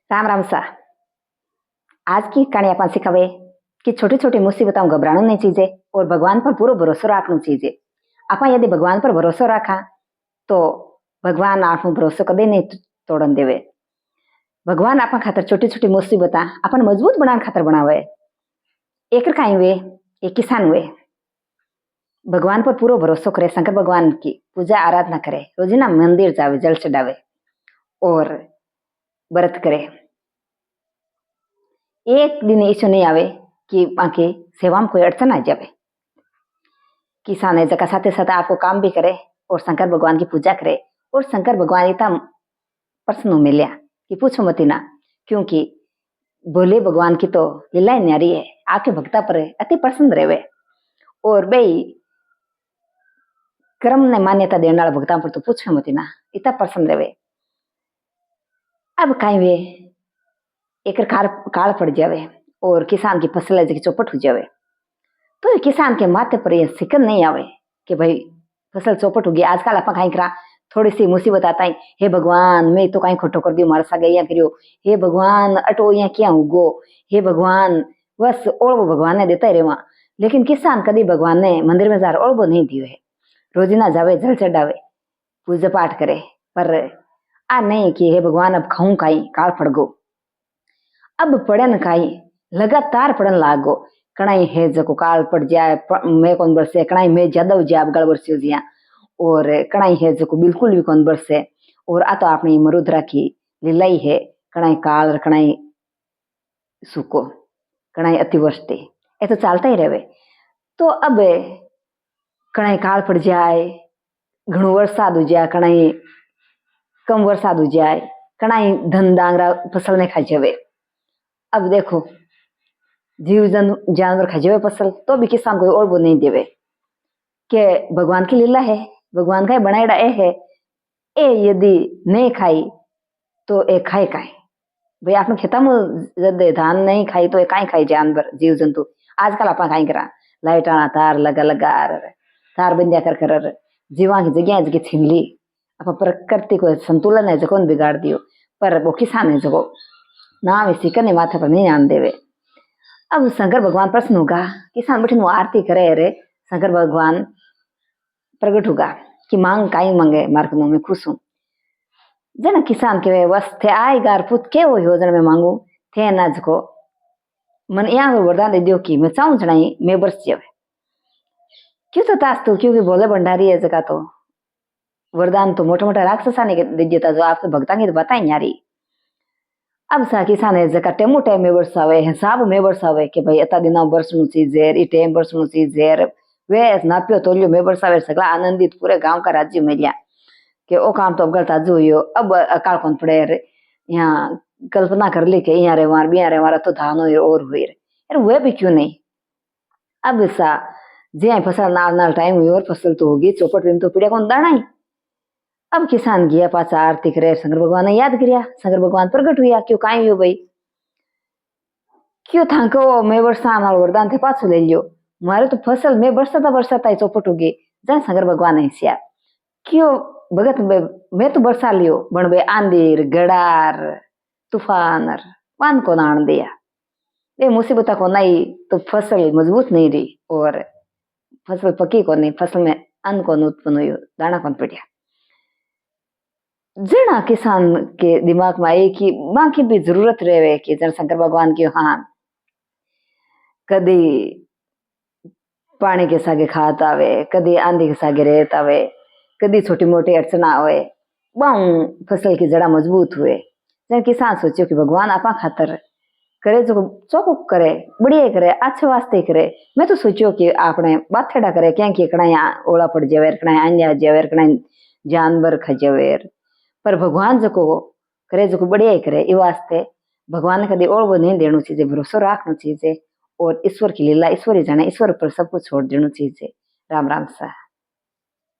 राम राम सा। आज की कहानी अपन सिखावे कि छोटी छोटी मुसीबतों घबराणु नहीं चीजे और भगवान पर पूरा भरोसा रखना चीजे। अपन यदि भगवान पर भरोसा रखा तो भगवान आपको भरोसा कदे नहीं तोड़न देवे। भगवान अपन खातर छोटी छोटी मुसीबत अपन मजबूत बनाने खातर बनावे। एक काई वे एक किसान वे भगवान पर पूरा भरोसा करे, शंकर भगवान की पूजा आराधना करे, रोजीना मंदिर जावे, जल चढ़ावे और व्रत करे। एक दिन ऐसो नहीं आवे कि बाकी सेवा में कोई अड़चन आ जावे। किसान है जगह साथे साथ आपको काम भी करे और शंकर भगवान की पूजा करे और शंकर भगवान इतना प्रसन्न मिलिया कि पूछो मती ना, क्योंकि भोले भगवान की तो लीला ही न्यारी है। आपके भक्ता पर अति प्रसन्न रहे और बे कर्म ने मान्यता देने वाला भक्ता पर तो पूछो मती ना, इतना प्रसन्न रहे। अब कहीं वे एक काल पड़ जावे और किसान की फसल चौपट हो जावे तो किसान के माथे पर यह फिक्र नहीं आवे कि भाई फसल चौपट होगी। आजकल आप कहीं करा थोड़ी सी मुसीबत आता है, हे भगवान मैं तो कहीं खोटो कर दियो, मारा सा गया करियो, हे भगवान अटो यहाँ क्या उगो, हे भगवान, बस ओढ़ो भगवान ने देता ही रेवा। लेकिन किसान कभी भगवान ने मंदिर में जार ओढ़ो नहीं दियो है। रोजीना जावे, जल चढ़ावे, पूजा पाठ करे, पर आ नहीं कि हे भगवान अब खाऊं काई, काल पड़ गो। अब पड़न काई लगातार पड़न लागो, कणाई है जको काल पड़ जाए मैं कौन बरसे, कणाई मैं ज्यादा हो जाए अब गल बरसी जिया, और कणाई है जको बिल्कुल भी कौन बरसे। और आ तो आपने मरुद्रा की लीला ही है, कणाई काल और कणाई सूको, कणाई अतिवृष्टि, ये तो चलता ही रहे। तो अब कणाई काल पड़ जाए, घणो वरसाद हो जाए, कणाई कम वरसाद हो जाए, कणाई धन डांगरा फसल ने खा जावे। अब देखो जीव जानवर खा जावे फसल तो भी किसान कोई और वो नहीं देवे के भगवान की लीला है, भगवान का बनाएड़ा है। ए यदि नहीं खाई तो ए खाए काई, भाई आपने खेता में जब धान नहीं खाई तो काई खाई जानवर जीव जंतु। आजकल आप काई करा लाइट आना तार लगा लगा तार बंदिया कर कर जीवा की जगह छीन ली। आप प्रकृति को संतुलन है जो बिगाड़ दियो, पर वो किसान है जो ना सिकर ने माथे पर नहीं आन देवे। अब शंकर भगवान प्रश्न होगा, किसान बैठे आरती करे, अरे शंकर भगवान प्रकट होगा कि मांग काई मांगे, मार्ग में खुश हूं। जना किसान के बस थे आए गार पुत के वो योजना में मांगू थे अनाज को मन यहाँ वरदान दे दियो कि मैं चाहूं चढ़ाई मैं बरस जावे। क्यों तो तास तो क्योंकि बोले भंडारी है जगह तो वरदान तो मोटा मोटा राक्षसा ने दे देता जो आपसे भक्ता की तो बताई यारी। अब सा किसान है जगह टेमो टाइम में बरसावे, हिसाब में बरसावे कि भाई अता दिना बरसनु चीज है, ई टाइम बरसनु चीज है, वे नाप्यो तोलियो में बरसावे, सगला आनंदित पूरे गांव का राज्य मिलिया कि ओ काम तो अब गलत आज हुई। अब अकाल कौन पड़े रे, यहाँ कल्पना कर ली कि यहाँ रे मार बिया रे मारा तो धान हुई और हुई रे, अरे वे भी क्यों नहीं। अब सा जे फसल नाल नाल टाइम हुई और फसल तो होगी चौपट में तो पीड़िया कौन दाना ही। अब किसान गया पाचा आरती करे, शंकर भगवान ने याद करिया, शंकर भगवान प्रकट हुआ क्यों काई हो भाई, क्यों थाको मैं बरसा मारो वरदान थे पाछो ले लियो, मारे तो फसल में बरसाता ही चौपट होगी। जहाँ शंकर भगवान है सिया क्यों भगत मैं तो बरसा लियो बन आंधीर गड़ार तूफान पान को नाण दिया, ये मुसीबत को नहीं तो फसल मजबूत नहीं रही और फसल पकी को नहीं, फसल में अन्न को उत्पन्न हुई, दाना कौन पड़िया। जना किसान के दिमाग में आई कि माँ की भी जरूरत रहे कि जन शंकर भगवान की हाँ कदी पानी के सागे खात आवे, कदी आंधी के सागे रेत आवे, कदी छोटी मोटी अड़चन आवे, बाऊ फसल की जड़ा मजबूत हुए। जन किसान सोचो कि भगवान आपा खातर करे जो चौको करे, बढ़िया करे, अच्छे वास्ते करे। मैं तो सोचो कि आपने बाथेड़ा करे क्या कि कड़ा ओला पड़ जावे, कड़ा अन्या जावे, कड़ा जानवर खा जावे, पर भगवान जो करे जो बढ़िया ही करे। ये वास्ते भगवान ने कभी और वो नहीं देना चाहिए, भरोसा रखना चाहिए और ईश्वर की लीला ईश्वर ही जाने, ईश्वर पर सब कुछ छोड़ देना चाहिए। राम राम सा।